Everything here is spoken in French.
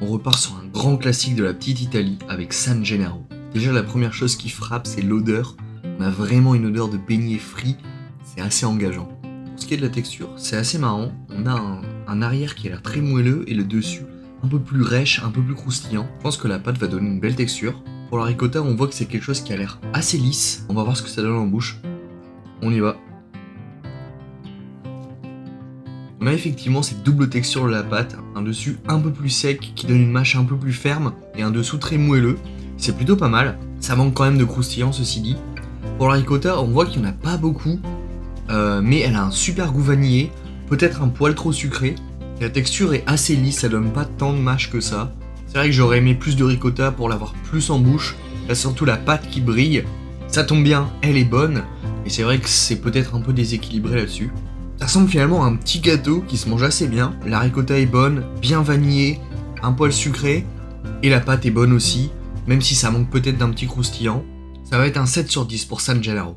On repart sur un grand classique de la petite Italie avec San Gennaro. Déjà la première chose qui frappe c'est l'odeur. On a vraiment une odeur de beignet frit, c'est assez engageant. Pour ce qui est de la texture, c'est assez marrant. On a un arrière qui a l'air très moelleux et le dessus un peu plus rêche, un peu plus croustillant. Je pense que la pâte va donner une belle texture. Pour la ricotta, on voit que c'est quelque chose qui a l'air assez lisse. On va voir ce que ça donne en bouche. On y va. On a effectivement cette double texture de la pâte, un dessus un peu plus sec qui donne une mâche un peu plus ferme et un dessous très moelleux. C'est plutôt pas mal, ça manque quand même de croustillant ceci dit. Pour la ricotta, on voit qu'il n'y en a pas beaucoup, mais elle a un super goût vanillé, peut-être un poil trop sucré. La texture est assez lisse, ça donne pas tant de mâche que ça. C'est vrai que j'aurais aimé plus de ricotta pour l'avoir plus en bouche, là surtout la pâte qui brille. Ça tombe bien, elle est bonne, et c'est vrai que c'est peut-être un peu déséquilibré là-dessus. Ça ressemble finalement à un petit gâteau qui se mange assez bien. La ricotta est bonne, bien vanillée, un poil sucré, et la pâte est bonne aussi, même si ça manque peut-être d'un petit croustillant. Ça va être un 7 sur 10 pour San Gennaro.